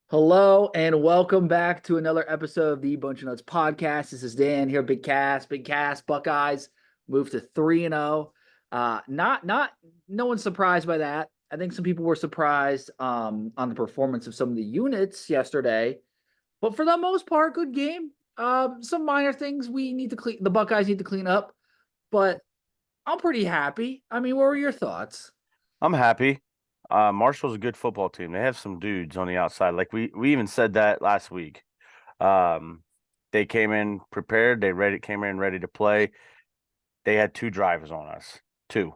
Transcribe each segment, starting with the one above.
Hello and welcome back to another episode of the Bunch of Nuts podcast. This is Dan here, Big Cast, Buckeyes moved to 3-0. Not no one's surprised by that. I think some people were surprised on the performance of some of the units yesterday, but for the most part, good game. Some minor things the Buckeyes need to clean up, but I'm pretty happy. I mean, what were your thoughts? I'm happy. Marshall's a good football team. They have some dudes on the outside. Like we even said that last week. Um, they came in prepared. Came in ready to play. They had two drivers on us. Two.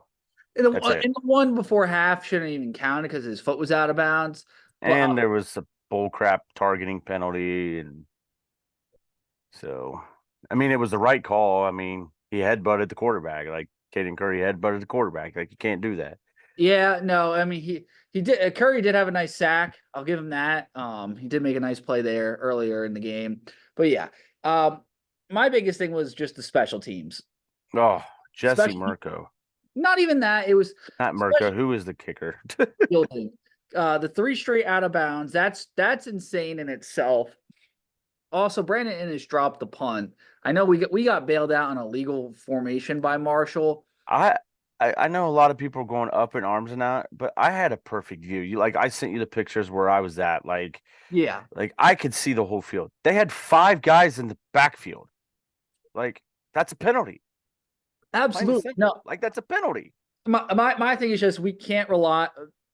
And That's it. the one before half shouldn't even count because his foot was out of bounds. But And there was a bull crap targeting penalty, and so I mean it was the right call. I mean he headbutted the quarterback. Like Caden Curry headbutted the quarterback. Like you can't do that. yeah, no, I mean he did. Curry did have a nice sack. I'll give him that. He did make a nice play there earlier in the game. But yeah, my biggest thing was just the special teams. Oh, Jesse Special, Mirko. not even that. It was Not Mirko. special Who is the kicker? fielding. The three straight out of bounds. That's insane in itself. Also, Brandon Inniss dropped the punt. I know we got bailed out on a legal formation by Marshall. I, I know a lot of people are going up in arms and that, but I had a perfect view. I sent you the pictures where I was at. Yeah, Like I could see the whole field. They had five guys in the backfield. Like that's a penalty. Plain and absolutely. simple. No, Like that's a penalty. my thing is just we can't rely.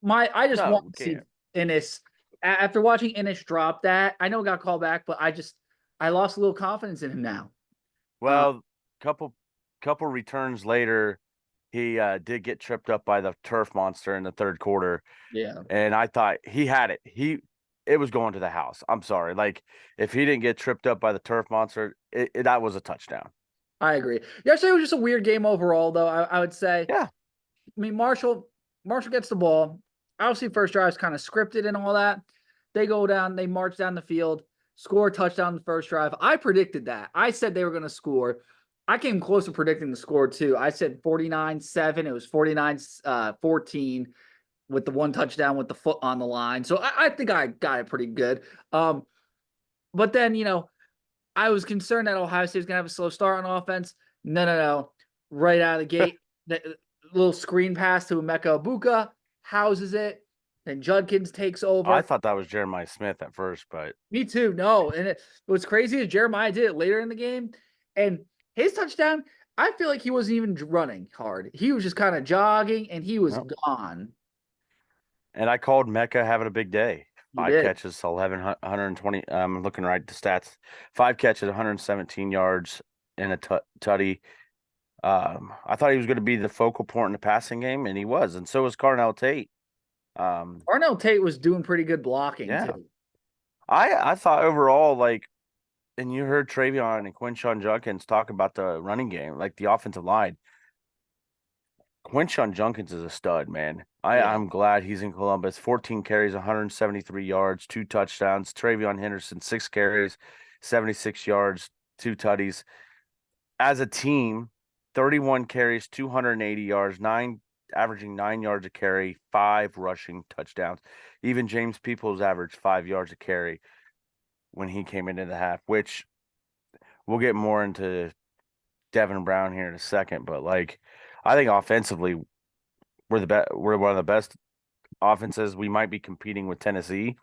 I just No, want we to see can't. Innis after watching Innis drop that. I know it got called back, but I lost a little confidence in him now. Uh, Well, couple couple returns later, he did get tripped up by the turf monster in the third quarter. yeah, And I thought he had it. It was going to the house. I'm sorry. Like if he didn't get tripped up by the turf monster, that was a touchdown. I agree. Yesterday was just a weird game overall, though. I would say. Yeah. I mean, Marshall gets the ball. Obviously, first drive is kind of scripted and all that. They go down, they march down the field, score a touchdown the first drive. I predicted that. I said they were going to score. I came close to predicting the score too. I said 49-7. It was 49-14 with the one touchdown with the foot on the line. So I think I got it pretty good. But then, I was concerned that Ohio State was going to have a slow start on offense. No. Right out of the gate, the little screen pass to Emeka Ibuka, houses it, and Judkins takes I over. thought that was Jeremiah Smith at first, but Me too. No, and what's crazy is Jeremiah did it later in the game, and his touchdown. I feel like he wasn't even running hard. He was just kind of jogging, and he was no. gone. And I called Mecca having a big day. You Five did. catches, 11, 120. I'm looking right at the stats. Five catches, 117 yards, and a tutty. I thought he was going to be the focal point in the passing game, and he was, and so was Carnell Tate. Arnell Tate was doing pretty good blocking Yeah, too. I thought overall, and you heard Travion and Quinshon Junkins talk about the running game, like the offensive line. Quinshon Junkins is a stud, man. Yeah. I'm glad he's in Columbus. 14 carries, 173 yards, two touchdowns. Travion Henderson, 6 carries, 76 yards, two tutties. As a team, 31 carries, 280 yards, averaging 9 yards a carry, five rushing touchdowns. Even James Peoples averaged 5 yards a carry when he came into the half, which we'll get more into Devin Brown here in a second. But I think offensively, we're one of the best offenses. We might be competing with Tennessee,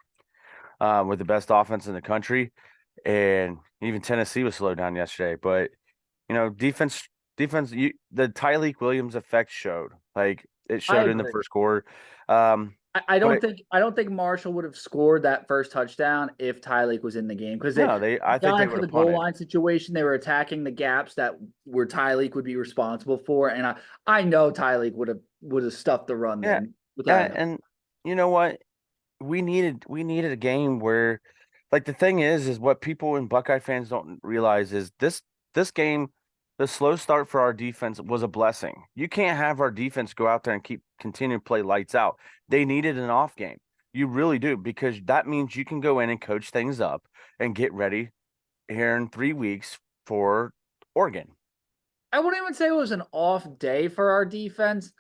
with the best offense in the country, and even Tennessee was slowed down yesterday. But defense, the Tyleik Williams effect showed. Like it I showed in the agree. first quarter. Um, but I don't think Marshall would have scored that first touchdown if Tyleik was in the game because they no, I think got they into would the have goal punted. line situation. They were attacking the gaps that where Tyleik would be responsible for, and I know Tyleik would have stuffed the run Yeah, there without a yeah, doubt. and you know what? We needed a game where, like, the thing is what people and Buckeye fans don't realize is this game, the slow start for our defense was a blessing. You can't have our defense go out there and continue to play lights out. They needed an off game. You really do, because that means you can go in and coach things up and get ready here in 3 weeks for Oregon. I wouldn't even say it was an off day for our defense.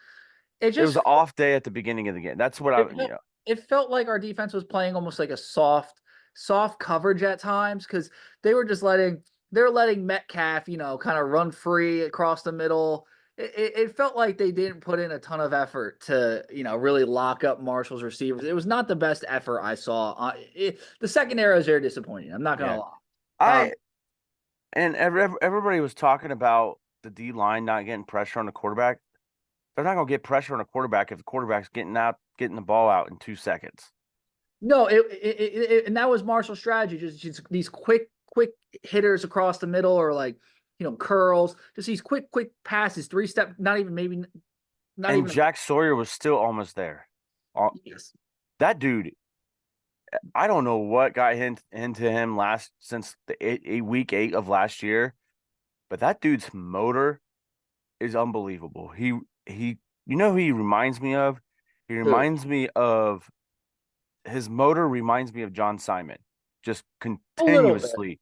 It It was just an off day at the beginning of the game. That's what it felt like our defense was playing almost like a soft. soft coverage at times because they're letting Metcalf, kind of run free across the middle. It felt like they didn't put in a ton of effort to, really lock up Marshall's receivers. It was not the best effort I saw. The secondary is very disappointing. I'm not Yeah. gonna lie. I and everybody was talking about the D line not getting pressure on the quarterback. They're not going to get pressure on a quarterback if the quarterback's getting the ball out in 2 seconds. No, and that was Marshall's strategy. Just these quick hitters across the middle, or like, curls. Just these quick passes, 3-step. Not even maybe not And even. Jack Sawyer was still almost there. Yes. That dude, I don't know what got into him since the week 8 of last year, but that dude's motor is unbelievable. Who he reminds me of? He Who? reminds me of his motor reminds me of John Simon. Just A little bit.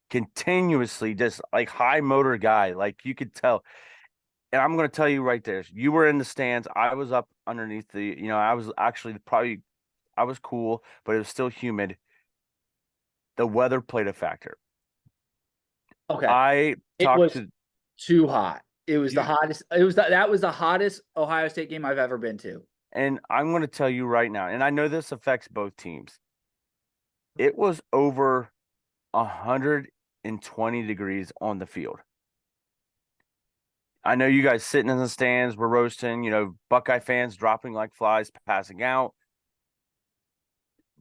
continuously, just like high motor guy. Like you could tell. And I'm going to tell you right there, you were in the stands. I was up underneath I was actually I was cool, but it was still humid. The weather played a factor. Okay. I It talked was to too hot. It was the you, hottest. That was the hottest Ohio State game I've ever been to. and I'm going to tell you right now, and I know this affects both teams. It was over 120 degrees on the field. I know you guys sitting in the stands, we're roasting, Buckeye fans dropping like flies, passing out,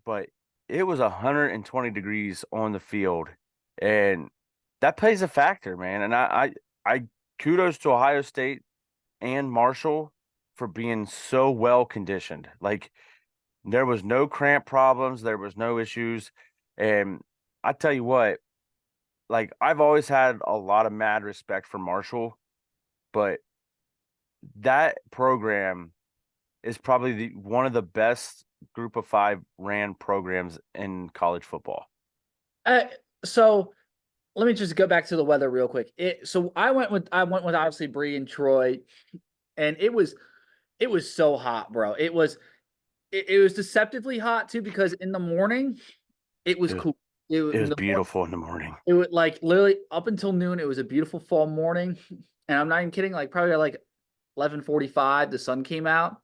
but it was 120 degrees on the field, and that plays a factor, man. And I kudos to Ohio State and Marshall for being so well conditioned. Like there was no cramp problems, there was no issues, and I tell you what, like I've always had a lot of mad respect for Marshall, but that program is probably one of the best group of 5 ran programs in college football. Uh, so let me just go back to the weather real quick. So I went with obviously Bree and Troy, and it was so hot, bro. It was deceptively hot too because in the morning it was It was cool. It was it in was the morning. beautiful in the morning. It was like literally up until noon. It was a beautiful fall morning, and I'm not even kidding. Like probably like 11:45, the sun came out,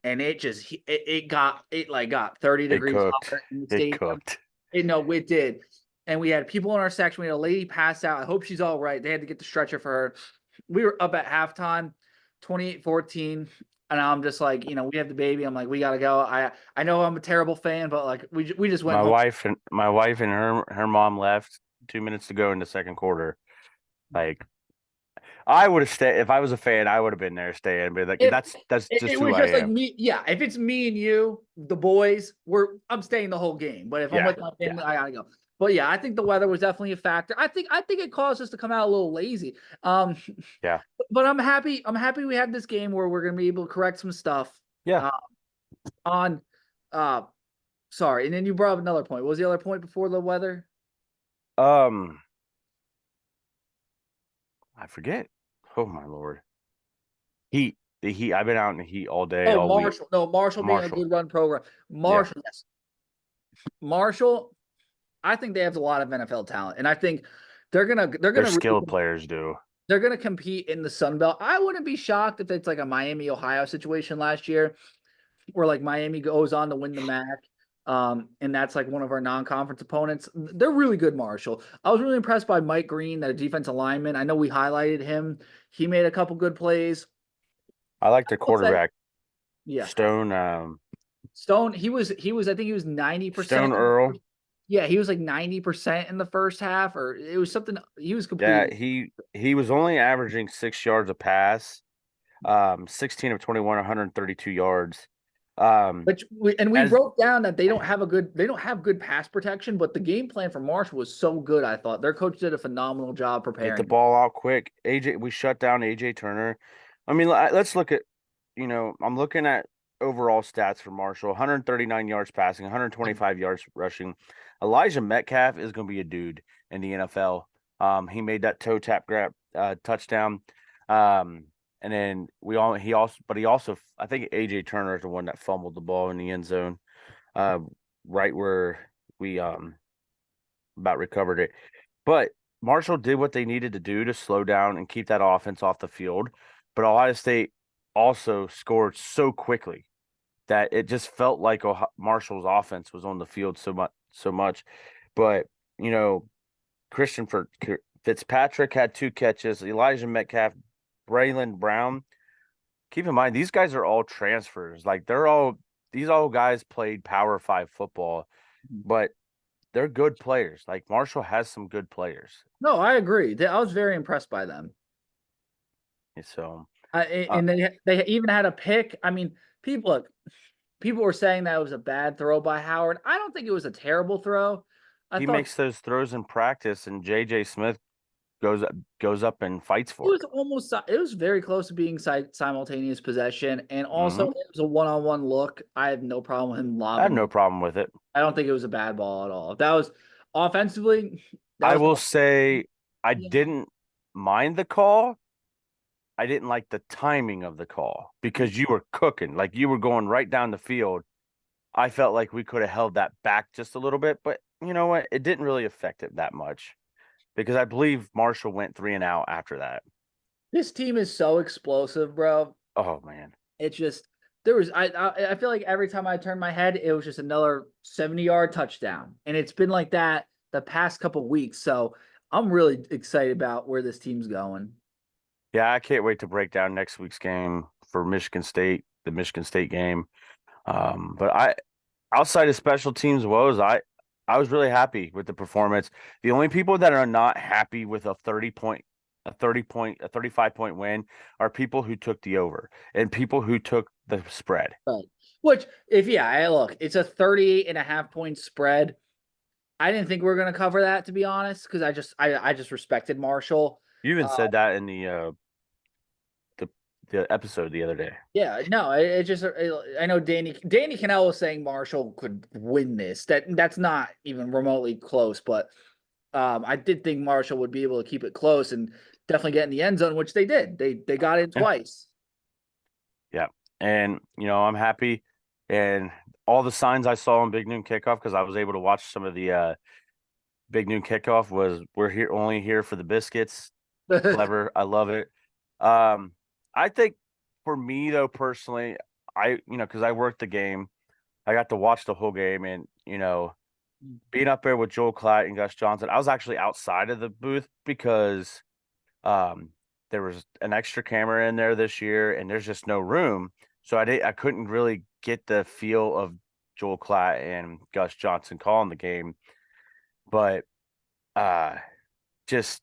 and it got 30 It degrees cooked. hotter in the It stadium. cooked. No, it did. And we had people in our section. We had a lady pass out. I hope she's all right. They had to get the stretcher for her. We were up at halftime, 28-14. And I'm just like, we have the baby. I'm like, we gotta go. I know I'm a terrible fan, but like we just went My home. wife and her mom left 2 minutes to go in the second quarter. Like I would have stayed if I was a fan. I would have been there staying. But like If that's it just who was I just like am. me, yeah. If it's me and you, the boys, I'm staying the whole game. But if I'm Yeah, with my yeah, family, I gotta go. But yeah, I think the weather was definitely a factor. I think it caused us to come out a little lazy. Um, yeah, but I'm happy. I'm happy we had this game where we're gonna be able to correct some stuff. yeah. Uh, on, uh, sorry. And then you brought up another point. What was the other point before the weather? Um, I forget. Oh my lord. Heat. The heat. I've been out in the heat all day, Oh, all week. Marshall. No, Marshall being a Marshall. good run program. Yeah. Marshall, yes. Marshall. I think they have a lot of NFL talent, and I think they're gonna they're Their gonna really skilled players do. they're gonna compete in the Sun Belt. I wouldn't be shocked if it's like a Miami Ohio situation last year, where like Miami goes on to win the MAC. And that's like one of our non-conference opponents. They're really good, Marshall. I was really impressed by Mike Green, that defensive lineman. I know we highlighted him. He made a couple good plays. I like their I will say, quarterback, yeah. Stone Stone, I think he was 90%. Stone Earl. Yeah, he was like 90% in the first half, or it was something he was Yeah, completing. he was only averaging 6 yards a pass, 16 of 21, 132 yards. Um, And we as wrote down that they don't have good pass protection, but the game plan for Marshall was so good. I thought their coach did a phenomenal job get the preparing. ball out quick. We shut down A.J.Turner. I mean, let's look at, I'm looking at overall stats for Marshall: 139 yards passing, 125 yards rushing. Elijah Metcalf is going to be a dude in the NFL. He made that toe tap grab touchdown. And then he also, I think A.J. Turner is the one that fumbled the ball in the end zone, right where we about recovered it. But Marshall did what they needed to do to slow down and keep that offense off the field. But Ohio State also scored so quickly that it just felt like Marshall's offense was on the field so much. But you know, Christian Fitzpatrick had 2 catches. Elijah Metcalf, Braylon Brown. Keep in mind, these guys are all transfers. Like these all guys played Power 5 football, but they're good players. Like Marshall has some good players. No, I agree. I was very impressed by them. So, And they even had a pick. I mean, people were saying that it was a bad throw by Howard. I don't think it was a terrible throw. I he thought makes those throws in practice, and J.J. Smith goes up and fights it for was almost it was very close to being simultaneous possession, and it. also it was a one-on-one look. I have no problem with him I have lobbing. no problem with it. I don't think it was a bad ball at all. That was offensively. That I was will say I yeah. didn't mind the call. I didn't like the timing of the call because you were cooking, like you were going right down the field. I felt like we could have held that back just a little bit, but you know what? It didn't really affect it that much because I believe Marshall went 3-and-out after that. This team is so explosive, bro. Oh man. It's just there was I feel like every time I turned my head, it was just another 70-yard touchdown, and it's been like that the past couple weeks. So I'm really excited about where this team's going. Yeah, I can't wait to break down next week's game for Michigan State, the Michigan State game. But outside of special teams woes, I was really happy with the performance. The only people that are not happy with a 35-point win are people who took the over and people who took the spread. Right. Which, look, it's a 38.5-point spread. I didn't think we were going to cover that, to be honest, because I just respected Marshall. You even said that in the episode the other day. Yeah, no, it just I know Danny Cannell was saying Marshall could win this. That's not even remotely close, but I did think Marshall would be able to keep it close and definitely get in the end zone, which they did. They got it Yeah. twice. Yeah. And, I'm happy. And all the signs I saw on Big Noon Kickoff, because I was able to watch some of the Big Noon Kickoff, was we're only here for the biscuits. Clever. I love it. I think for me, though, personally, because I worked the game, I got to watch the whole game. And, being up there with Joel Klatt and Gus Johnson, I was actually outside of the booth because there was an extra camera in there this year, and there's just no room. So I couldn't really get the feel of Joel Klatt and Gus Johnson calling the game. But just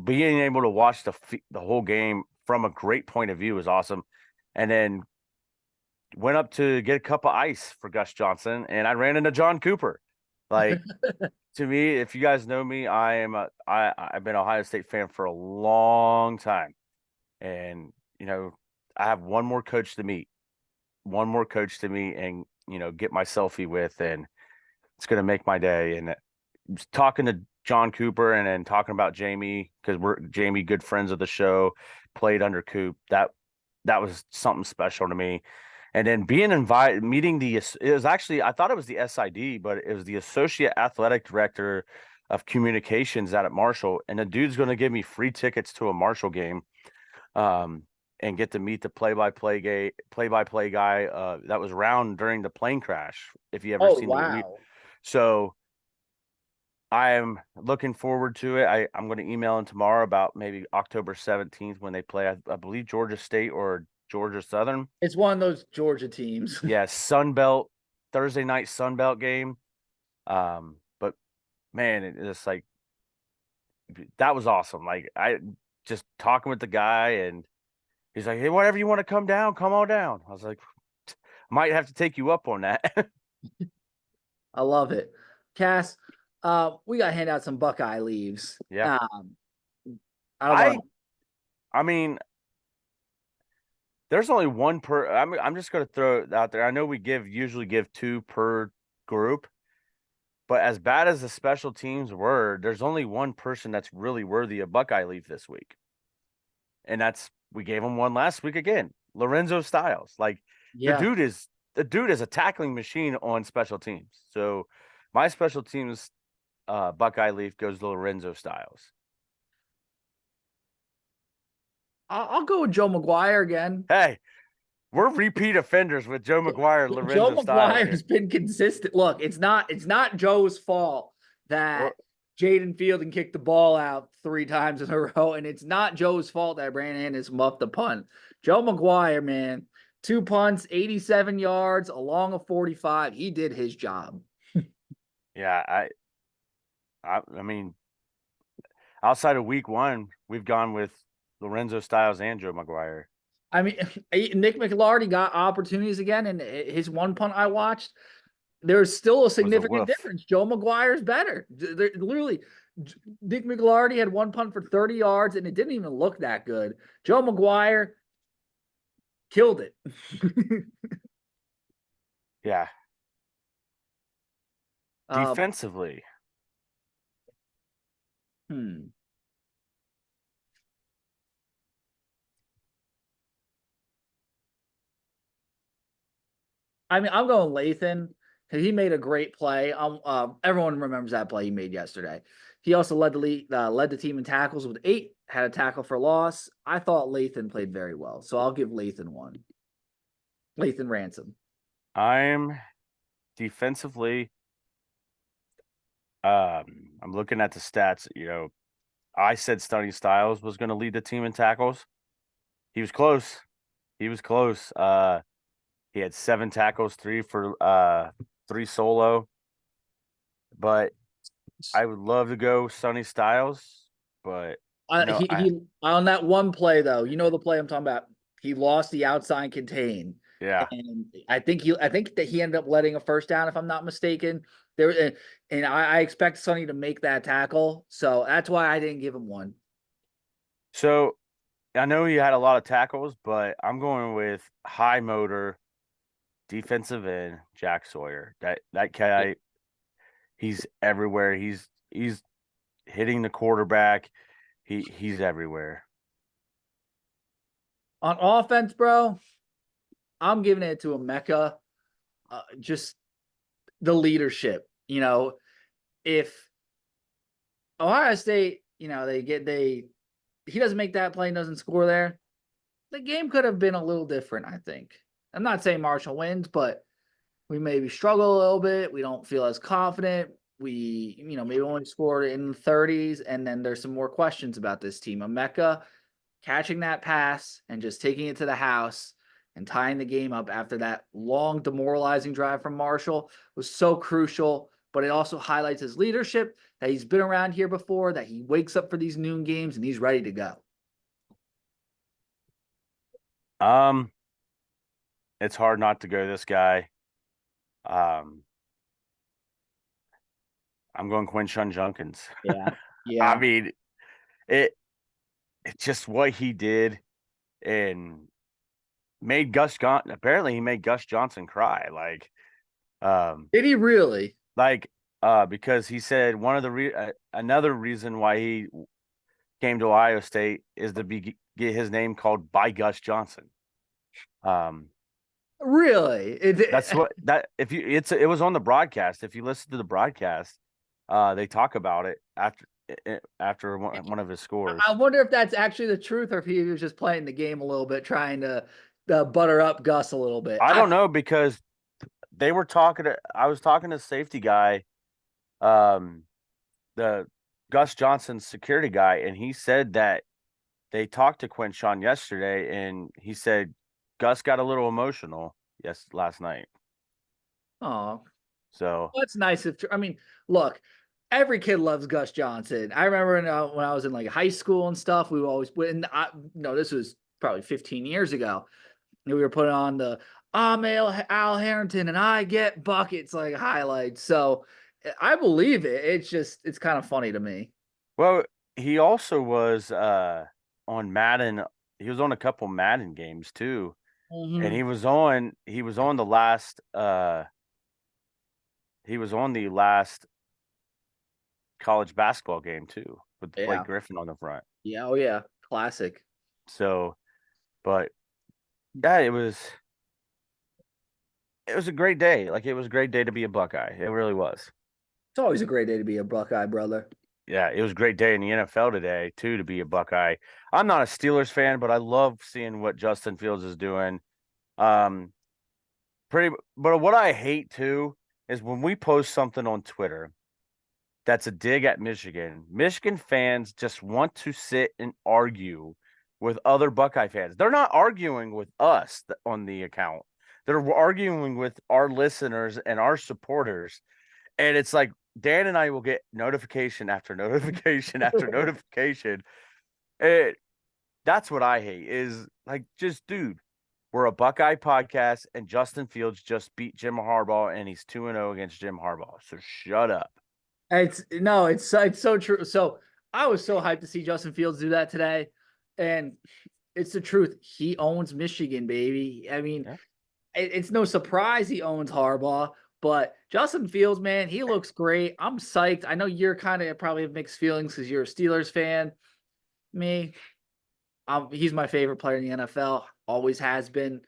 being able to watch the whole game from a great point of view was awesome. And then went up to get a cup of ice for Gus Johnson, and I ran into John Cooper. Like, to me, if you guys know me, I've been an Ohio State fan for a long time. And, I have one more coach to meet and, get my selfie with, and it's going to make my day. And just talking to John Cooper and then talking about Jamie, because Jamie, good friends of the show, played under Coop. That was something special to me. And then being invited, it was actually, I thought it was the SID, but it was the Associate Athletic Director of Communications out at Marshall. And the dude's going to give me free tickets to a Marshall game, and get to meet the play-by-play guy that was around during the plane crash. If you ever seen the so I'm looking forward to it. I'm going to email him tomorrow about maybe October 17th when they play, I believe, Georgia State or Georgia Southern. It's one of those Georgia teams. Yeah, Sunbelt, Thursday night Sunbelt game. But man, it's like, that was awesome. Like, I just talking with the guy, and he's like, "Hey, whatever you want to come down, come on down." I was like, might have to take you up on that. I love it. Cass, we got to hand out some Buckeye leaves. Yeah. I don't want I mean, there's only one per. I'm just going to throw it out there. I know we usually give 2 per group, but as bad as the special teams were, there's only one person that's really worthy of Buckeye leaf this week, and we gave him one last week again. Lorenzo Styles, like, the dude is a tackling machine on special teams. So My special teams Buckeye Leaf goes to Lorenzo Styles. I'll go with Joe McGuire again. Hey, we're repeat offenders with Joe McGuire and Joe Lorenzo Styles McGuire here. has been consistent. Look, it's not Joe's fault Well, that Jaden Fielding kicked the ball out 3 times in a row, and it's not Joe's fault that Brandon Andis muffed the punt. Joe McGuire, man, 2 punts, 87 yards, along a 45. He did his job. yeah, I mean, outside of week 1, we've gone with Lorenzo Styles and Joe McGuire. I mean, Nick McLarty got opportunities again, and his one punt I watched, there's still a significant woof. difference. Joe McGuire's better. Literally, Nick McLarty had one punt for 30 yards, and it didn't even look that good. Joe McGuire killed it. Yeah. Um, Defensively, hmm. I mean, I'm going Lathan because he made a great play. Everyone remembers that play he made yesterday. He also led the team in tackles with 8. Had a tackle for loss. I thought Lathan played very well, so I'll give Lathan one. Lathan Ransom. I'm defensively. I'm looking at the stats. I said Stunning Styles was going to lead the team in tackles. He was close. He was close. He had 7 tackles, 3 solo. But I would love to go Sonny Styles, but He on that one play though, you know the play I'm talking about. He lost the outside contain, yeah. and I think that he ended up letting a first down if I'm not mistaken. There, and I expect Sonny to make that tackle, so that's why I didn't give him one. So I know he had a lot of tackles, but I'm going with high motor defensive end Jack Sawyer. That guy, he's everywhere. He's hitting the quarterback. He's everywhere. On offense, bro, I'm giving it to Emeka. Just the leadership. If Ohio State, he doesn't make that play and doesn't score there, the game could have been a little different, I think. I'm not saying Marshall wins, but we maybe struggle a little bit. We don't feel as confident. We, maybe only scored in the 30s, and then there's some more questions about this team. Emeka catching that pass and just taking it to the house and tying the game up after that long demoralizing drive from Marshall was so crucial. But it also highlights his leadership, that he's been around here before, that he wakes up for these noon games and he's ready to go. It's hard not to go this guy. I'm going Quinshon Junkins. Yeah. I Yeah. mean, it's just what he did and made apparently he made Gus Johnson cry. Did he really? Because he said one of the another reason why he came to Ohio State is to get his name called by Gus Johnson. Really? That's what that if you it was on the broadcast. If you listen to the broadcast, they talk about it after one of his scores. I wonder if that's actually the truth, or if he was just playing the game a little bit, trying to butter up Gus a little bit. I don't know because they were talking to. I was talking to the safety guy, the Gus Johnson's security guy, and he said that they talked to Quinshon yesterday, and he said Gus got a little emotional last night. Oh, So that's nice. Look, every kid loves Gus Johnson. I remember when I was in like high school and stuff, we always this was probably 15 years ago. We were putting on the I'm Al Harrington and I get buckets like highlights. So I believe it. It's kind of funny to me. well, he also was on Madden. He was on a couple Madden games too. And Mm-hmm. he was on the last college basketball game too with Blake Yeah. Griffin on the front. Yeah. Oh yeah. Classic. So, but yeah, it was a great day. Like it was a great day to be a Buckeye. It really was. It's always a great day to be a Buckeye, brother. Yeah, it was a great day in the NFL today too to be a Buckeye. I'm not a Steelers fan, but I love seeing what Justin Fields is doing. Um, but what I hate too is when we post something on Twitter that's a dig at Michigan. Michigan fans just want to sit and argue with other Buckeye fans. They're not arguing with us on the account. They're arguing with our listeners and our supporters. And it's like Dan and I will get notification after notification after notification. It That's what I hate is like just dude, we're a Buckeye podcast and Justin Fields just beat Jim Harbaugh and he's 2-0 against Jim Harbaugh. So shut up. It's so true. So I was so hyped to see Justin Fields do that today, and it's the truth. He owns Michigan, baby. I mean, Yeah. it's no surprise he owns Harbaugh, but Justin Fields, man, he looks great. I'm psyched. I know you're kind of probably have mixed feelings because you're a Steelers fan. Me, he's my favorite player in the NFL. Always has been,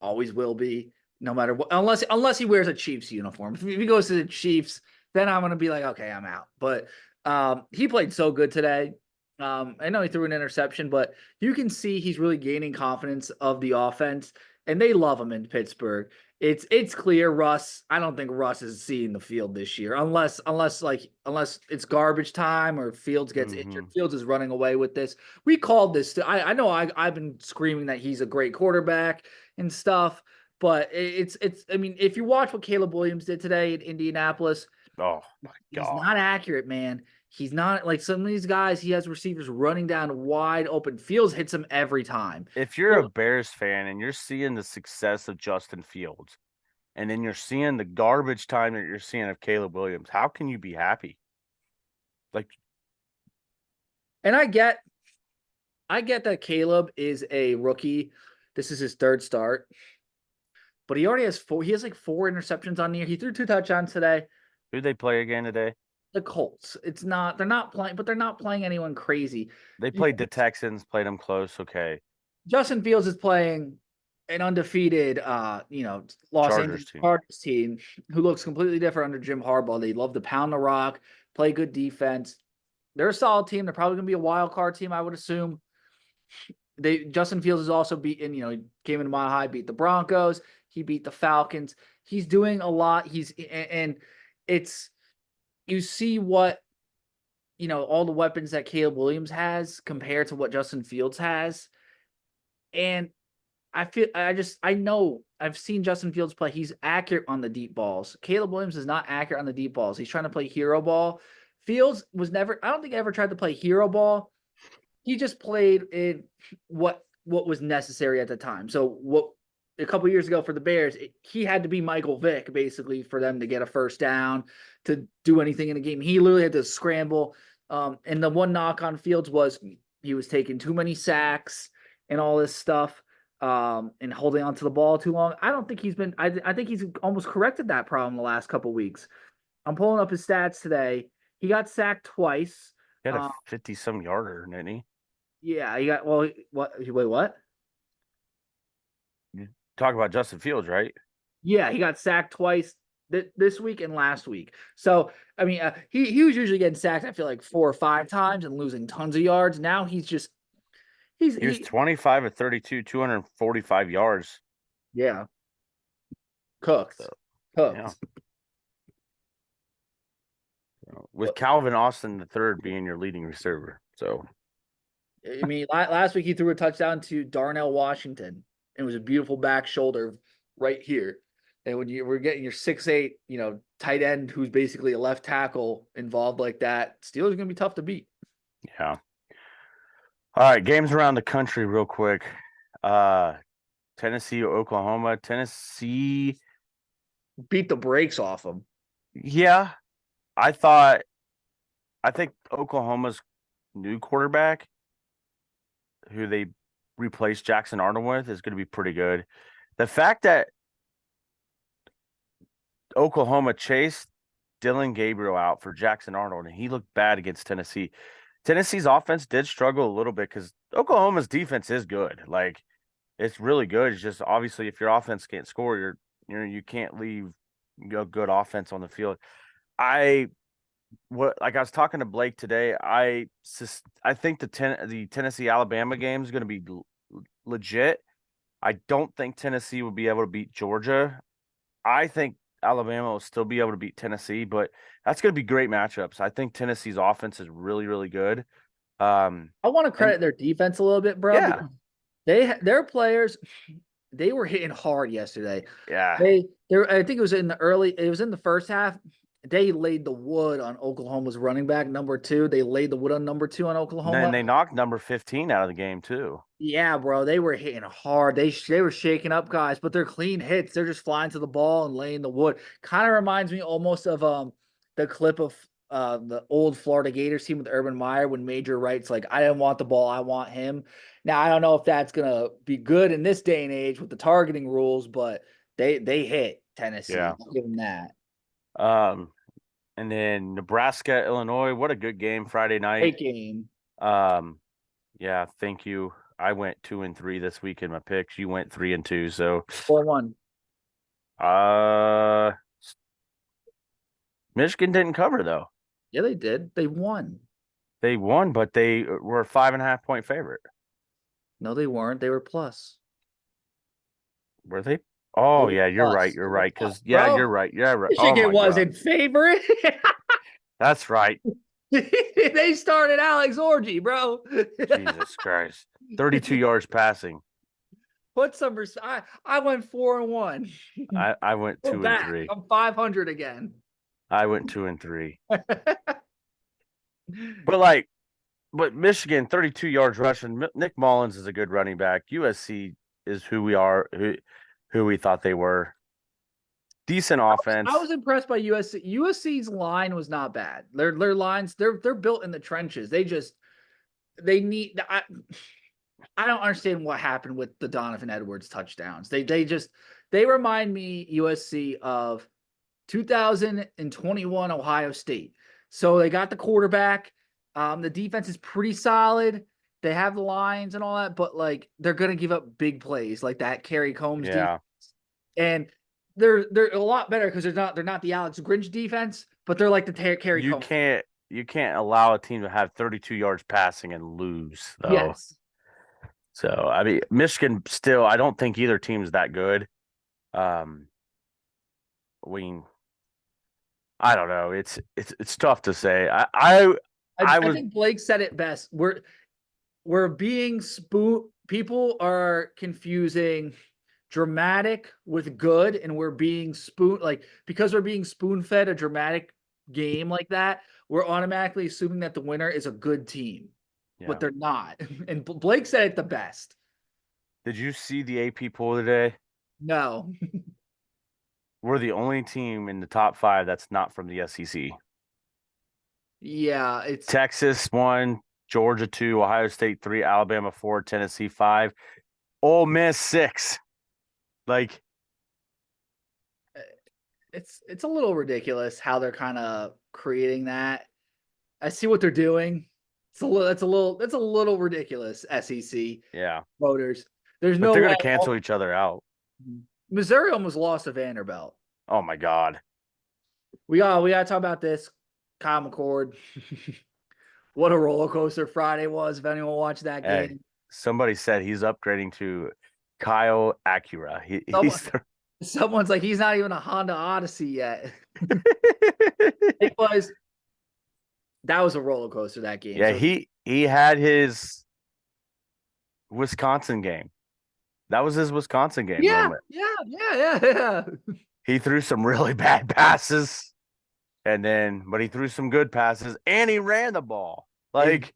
always will be, no matter what. Unless he wears a Chiefs uniform. If he goes to the Chiefs, then I'm gonna be like, okay, I'm out. But he played so good today. I know he threw an interception, but you can see he's really gaining confidence of the offense, and they love him in Pittsburgh. It's clear Russ. I don't think Russ is seeing the field this year, unless it's garbage time or Fields gets injured. Mm-hmm. Fields is running away with this. We called this. I know I've been screaming that he's a great quarterback and stuff, but it's. I mean, if you watch what Caleb Williams did today in Indianapolis, Oh my he's God. not accurate, man. He's not like some of these guys. He has receivers running down wide open. Fields hits him every time. If you're a So, Bears fan and you're seeing the success of Justin Fields and then you're seeing the garbage time that you're seeing of Caleb Williams, how can you be happy? Like, and I get that Caleb is a rookie. This is his third start, but he already has four. He has like four interceptions on the year. He threw two touchdowns today. who they play again today? The Colts. It's not. They're not playing, but they're not playing anyone crazy. They played the Texans, played them close. Okay. Justin Fields is playing an undefeated, Los Chargers Angeles team. Chargers team who looks completely different under Jim Harbaugh. They love to pound the rock, play good defense. They're a solid team. They're probably going to be a wild card team, I would assume. Justin Fields is also beaten. He came into Mile High, beat the Broncos. He beat the Falcons. He's doing a lot. And it's you see what all the weapons that Caleb Williams has compared to what Justin Fields has. And I know I've seen Justin Fields play. He's accurate on the deep balls. Caleb Williams is not accurate on the deep balls. He's trying to play hero ball. Fields was never, I don't think I ever tried to play hero ball. He just played in what was necessary at the time. So what a couple years ago for the Bears, he had to be Michael Vick basically for them to get a first down, to do anything in the game. He literally had to scramble. And the one knock on Fields was he was taking too many sacks and all this stuff, and holding onto the ball too long. I don't think he's been. I think he's almost corrected that problem the last couple weeks. I'm pulling up his stats today. He got sacked twice. He had a Um, 50-some yarder, didn't he? yeah, he got. Well, what? Wait, what? You talk about Justin Fields, right? Yeah, he got sacked twice this week and last week. So I mean, he was usually getting sacked. I feel like 4 or 5 times and losing tons of yards. Now he's just He was he 25 of 32, 245 yards. yeah, cooked, So, yeah. cooked. With Calvin Austin the third being your leading receiver. So I mean, last week he threw a touchdown to Darnell Washington. It was a beautiful back shoulder right here. And when you were getting your 6'8", tight end who's basically a left tackle involved like that, Steelers are going to be tough to beat. yeah. All right, games around the country real quick. Tennessee, Oklahoma. Tennessee, Beat the brakes off them. yeah. I think Oklahoma's new quarterback, who they replaced Jackson Arnold with, is going to be pretty good. The fact that Oklahoma chased Dylan Gabriel out for Jackson Arnold, and he looked bad against Tennessee. Tennessee's offense did struggle a little bit because Oklahoma's defense is good. Like, it's really good. It's just obviously if your offense can't score, you can't leave a good offense on the field. I like I was talking to Blake today. I think the Tennessee Alabama game is going to be legit. I don't think Tennessee will be able to beat Georgia. I think Alabama will still be able to beat Tennessee, but that's going to be great matchups. I think Tennessee's offense is really, really good. I want to And credit their defense a little bit, bro, yeah, because their players, they were hitting hard yesterday. yeah. I think it was in the first half. They laid the wood on Oklahoma's running back number 2. They laid the wood on number 2 on And then Oklahoma. they knocked number 15 out of the game too. Yeah, bro, they were hitting hard. They were shaking up guys, but they're clean hits. They're just flying to the ball and laying the wood. Kind of reminds me almost of the clip of the old Florida Gators team with Urban Meyer when Major Wright's like, I didn't want the ball, I want him. Now I don't know if that's gonna be good in this day and age with the targeting rules, but they hit Tennessee. Yeah. I'll give them that. Um, and then Nebraska, Illinois. What a good game Friday night. Great game. Um, yeah, thank you. I went 2-3 this week in my picks. You went 3-2. So 4-1. uh Michigan didn't cover though. Yeah, they did. They won. They won, but they were a 5.5-point favorite. No, they weren't. They were plus. Were they? They Oh were yeah, you're right. plus. You're They were right. plus, Because yeah, bro. you're right. Yeah, right. Oh Michigan my God. wasn't favorite. That's right. They started Alex Orgy, bro. Jesus Christ. 32 yards passing. Put some I went 4-1. I went We're two and back. three. I'm 500 again. I went 2-3. But but Michigan 32 yards rushing. Nick Mullins is a good running back. USC is who we thought they were. Decent I offense. was impressed by USC. USC's line was not bad. Their lines, they're built in the trenches. They need I don't understand what happened with the Donovan Edwards touchdowns. They remind me USC of 2021 Ohio State. So they got the quarterback. The defense is pretty solid. They have the lines and all that, but like they're gonna give up big plays like that Kerry Combs defense. Yeah. And they're a lot better because they're not the Alex Grinch defense, but they're like the Kerry You Combs. can't allow a team to have 32 yards passing and lose though. Yes. So I mean Michigan still I don't think either team's that good. Um we I don't know. It's tough to say. I think Blake said it best. We're being people are confusing dramatic with good, and we're being because we're being spoon fed a dramatic game like that, we're automatically assuming that the winner is a good team, Yeah. but they're not. And Blake said it the best. Did you see the AP poll today? No. We're the only team in the top 5 that's not from the SEC. Yeah, it's Texas 1, Georgia 2, Ohio State 3, Alabama 4, Tennessee 5, Ole Miss 6. Like it's a little ridiculous how they're kind of creating that. I see what they're doing. That's a little ridiculous. SEC yeah. voters. There's But no they're way. going to cancel each other out. Missouri almost lost to Vanderbilt. Oh my God. We gotta talk about this. Kyle McCord. What a roller coaster Friday was. If anyone watched that Hey, game, somebody said he's upgrading to Kyle Acura. someone's like, he's not even a Honda Odyssey yet. That was a roller coaster, that game. Yeah, So he had his Wisconsin game. That was his Wisconsin game yeah, moment. yeah. He threw some really bad passes, but he threw some good passes, and he ran the ball. Like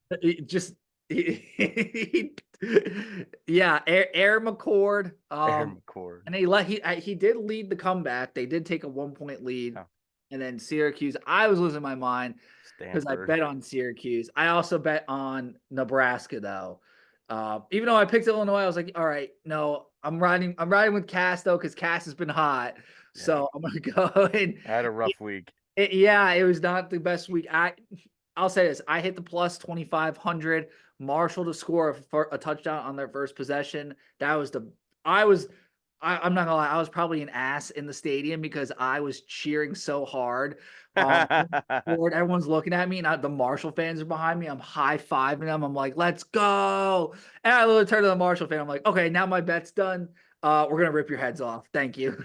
yeah, Air McCord. Aaron McCord. And he did lead the comeback. They did take a 1-point lead, Oh. and then Syracuse. I was losing my mind because I Stanford. bet on Syracuse. I also bet on Nebraska though. Even though I picked Illinois, I was like, all right, no, I'm riding with Cass though because Cass has been hot. Yeah. So I'm gonna go and I had a rough week. it was not the best week. I'll say this: I hit the plus 2,500. Marshall to score a touchdown on their first possession. I was I'm not gonna lie, I was probably an ass in the stadium because I was cheering so hard. Lord, everyone's looking at me, and the Marshall fans are behind me. I'm high fiving them. I'm like, "Let's go!" And I literally turn to the Marshall fan. I'm like, "Okay, now my bet's done. We're gonna rip your heads off. Thank you."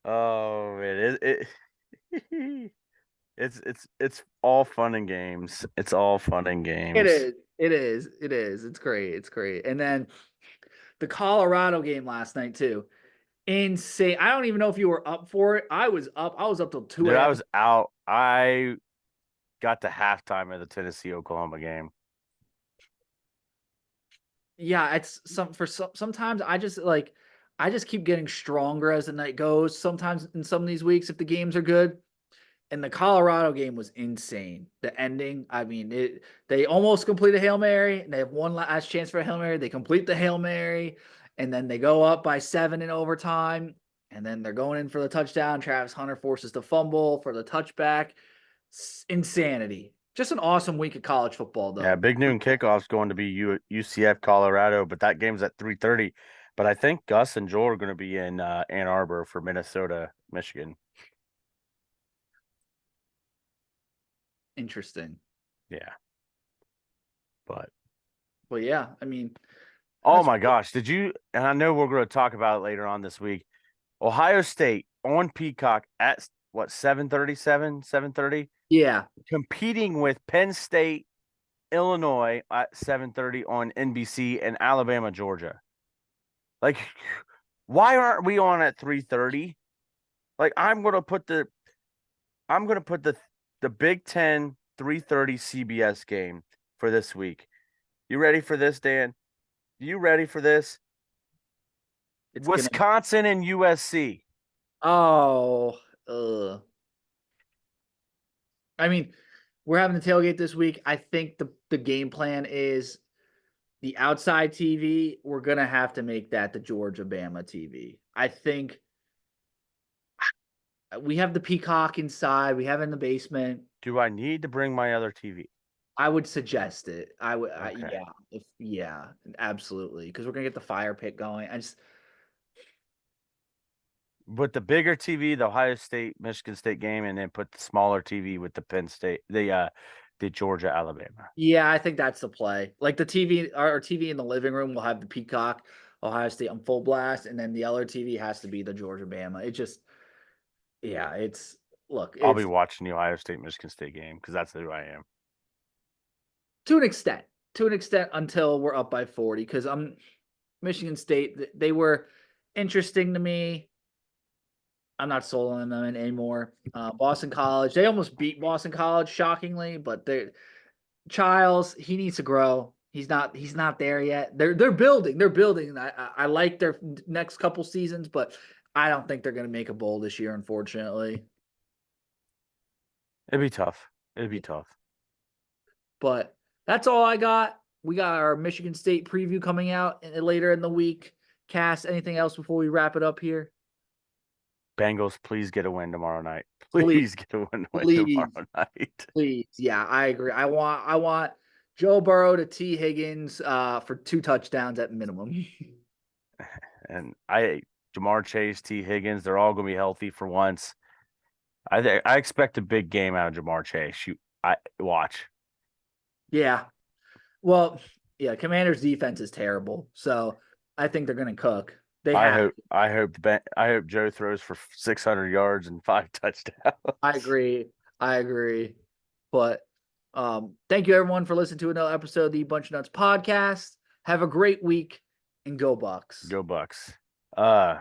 Oh man, it's all fun and games. It's all fun and It games. is. It is. It is. It's great. It's great. And then the Colorado game last night too. Insane. I don't even know if you were up for it. I was up. I was up till 2 Dude, I a.m. was out. I got to halftime of the Tennessee Oklahoma game. Yeah, it's sometimes I just keep getting stronger as the night goes. Sometimes in some of these weeks, if the games are good, and the Colorado game was insane. The ending, I mean, they almost complete a Hail Mary, and they have one last chance for a Hail Mary. They complete the Hail Mary, and then they go up by 7 in overtime, and then they're going in for the touchdown. Travis Hunter forces the fumble for the touchback. Insanity. Just an awesome week of college football, Yeah, though. big noon kickoff's going to be UCF Colorado, but that game's at 3:30. But I think Gus and Joel are going to be in Ann Arbor for Minnesota, Michigan. Interesting. Yeah, but But yeah, I mean, oh that's my gosh, did you? And I know we're going to talk about it later on this week. Ohio State on Peacock at what 7:30, yeah. competing with Penn State, Illinois at 7:30 on NBC, and Alabama, Georgia. Like, why aren't we on at 3:30? Like, I'm gonna put the Big Ten 3:30 CBS game for this week. You ready for this, Dan? You ready for this? It's gonna. Wisconsin and USC. Oh, I mean, we're having the tailgate this week. I think the game plan is the outside TV. We're gonna have to make that the Georgia Bama TV. I think we have the Peacock inside. We have it in the basement. Do I need to bring my other TV? I would suggest it. I would. Okay. Yeah. Yeah. Absolutely. Because we're gonna get the fire pit going. I just. With the bigger TV, the Ohio State, Michigan State game, and then put the smaller TV with the Penn State, the Georgia, Alabama. Yeah, I think that's the play. Like the TV, our TV in the living room will have the Peacock, Ohio State on full blast, and then the other TV has to be the Georgia Bama. It just, yeah, it's look, I'll be it's watching the Ohio State, Michigan State game because that's who I am. to an extent, until we're up by 40. Because I'm Michigan State, they were interesting to me. I'm not sold on them anymore. Boston College, they almost beat Boston College shockingly, but they Childs, he needs to grow. He's not there yet. They're building. They're building. I like their next couple seasons, but I don't think they're going to make a bowl this year, unfortunately. It'd be tough. It'd be tough. But that's all I got. We got our Michigan State preview coming out later in the week. Cass, anything else before we wrap it up here? Bengals, please get a win tomorrow night. Please, Please get a win please, tomorrow night. please. Yeah, I agree. I want Joe Burrow to T. Higgins for 2 touchdowns at minimum. And Jamar Chase, T. Higgins, they're all going to be healthy for once. I expect a big game out of Jamar Chase. I watch. Yeah. Well, yeah, Commanders' defense is terrible, so I think they're going to cook. They have. I hope Joe throws for 600 yards and 5 touchdowns. I agree. I agree. But thank you everyone for listening to another episode of the Bunch of Nuts podcast. Have a great week and go Bucks. Go Bucks.